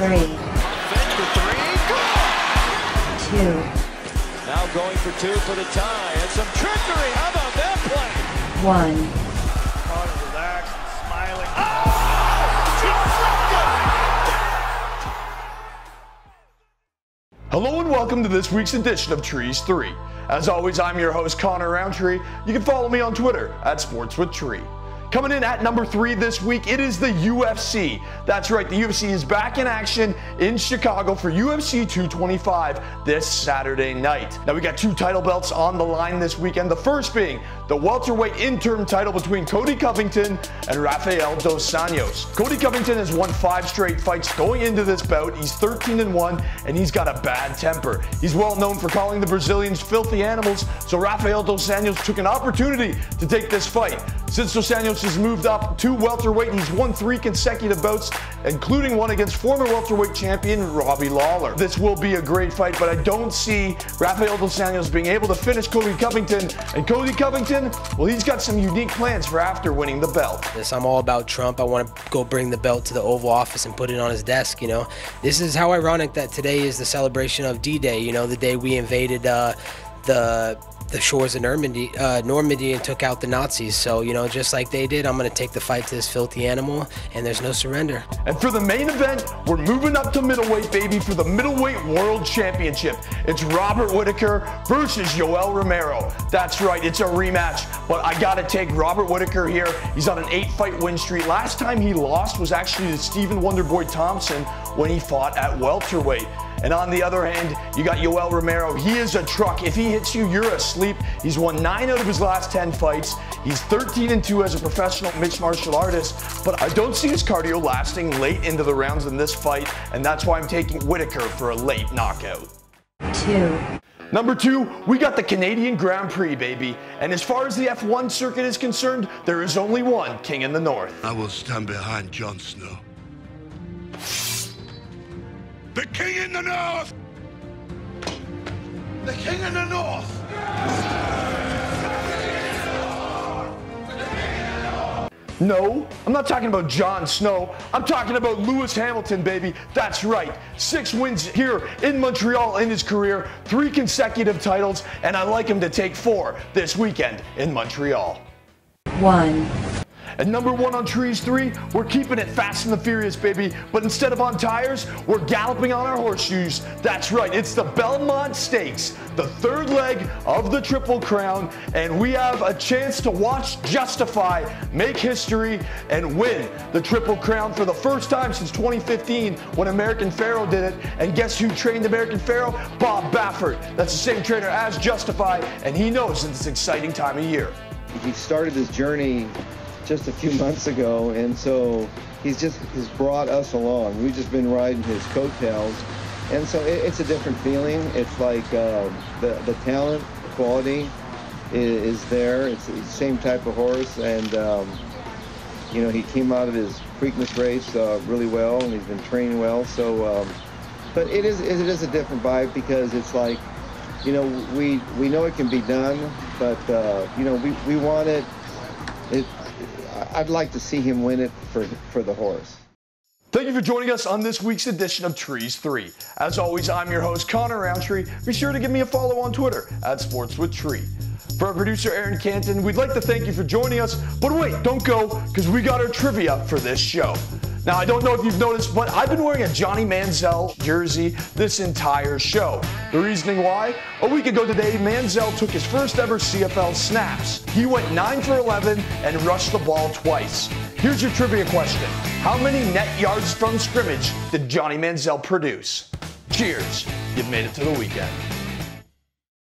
3. Fetch for 3. 2. Now going for 2 for the tie. And some trickery. How about that play? 1. Carter relaxed and smiling. Hello and welcome to this week's edition of Three3. As always, I'm your host, Connor Roundtree. You can follow me on Twitter at SportsWithTree. Coming in at number 3 this week, it is the UFC. That's right, the UFC is back in action in Chicago for UFC 225 this Saturday night. Now we got 2 title belts on the line this weekend. The first being the welterweight interim title between Cody Covington and Rafael dos Anjos. Cody Covington has won 5 straight fights going into this bout. He's 13-1 and he's got a bad temper. He's well known for calling the Brazilians filthy animals, so Rafael dos Anjos took an opportunity to take this fight. Since dos Anjos has moved up to welterweight, he's won 3 consecutive bouts, including one against former welterweight champion Robbie Lawler. This will be a great fight, but I don't see Rafael dos Anjos being able to finish Cody Covington. And Cody Covington, well, he's got some unique plans for after winning the belt. I'm all about Trump. I want to go bring the belt to the Oval Office and put it on his desk, you know. This is how ironic that today is the celebration of D-Day, you know, the day we invaded the shores of Normandy and took out the Nazis. So, you know, just like they did, I'm going to take the fight to this filthy animal, and there's no surrender. And for the main event, we're moving up to middleweight, baby, for the middleweight world championship. It's Robert Whittaker versus Yoel Romero. That's right, it's a rematch, but I got to take Robert Whittaker here. He's on an 8-fight win streak. Last time he lost was actually to Stephen Wonderboy Thompson when he fought at welterweight. And on the other hand, you got Yoel Romero. He is a truck. If he hits you, you're asleep. He's won 9 out of his last 10 fights. He's 13-2 as a professional mixed martial artist, but I don't see his cardio lasting late into the rounds in this fight, and that's why I'm taking Whittaker for a late knockout. 2. Number 2, we got the Canadian Grand Prix, baby. And as far as the F1 circuit is concerned, there is only one king in the north. I will stand behind Jon Snow. The king in the north! The king in the north! No, I'm not talking about Jon Snow. I'm talking about Lewis Hamilton, baby. That's right. 6 wins here in Montreal in his career, 3 consecutive titles, and I like him to take 4 this weekend in Montreal. 1. And number 1 on Three3, we're keeping it fast and the furious, baby. But instead of on tires, we're galloping on our horseshoes. That's right, it's the Belmont Stakes, the 3rd leg of the Triple Crown. And we have a chance to watch Justify make history and win the Triple Crown for the first time since 2015 when American Pharoah did it. And guess who trained American Pharoah? Bob Baffert. That's the same trainer as Justify, and he knows it's an exciting time of year. He started his journey just a few months ago, and so has brought us along. We've just been riding his coattails, and so it's a different feeling. It's like the talent, the quality is there. It's the same type of horse, and you know, he came out of his Preakness race really well, and he's been training well. So, but it is a different vibe because it's like, you know, we know it can be done, but you know, we want it. I'd like to see him win it for the horse. Thank you for joining us on this week's edition of Three3. As always, I'm your host, Connor Roundtree. Be sure to give me a follow on Twitter at SportsWithTree. For our producer, Aaron Canton, we'd like to thank you for joining us. But wait, don't go, because we got our trivia for this show. Now, I don't know if you've noticed, but I've been wearing a Johnny Manziel jersey this entire show. The reasoning why? A week ago today, Manziel took his first ever CFL snaps. He went 9 for 11 and rushed the ball twice. Here's your trivia question. How many net yards from scrimmage did Johnny Manziel produce? Cheers, you've made it to the weekend.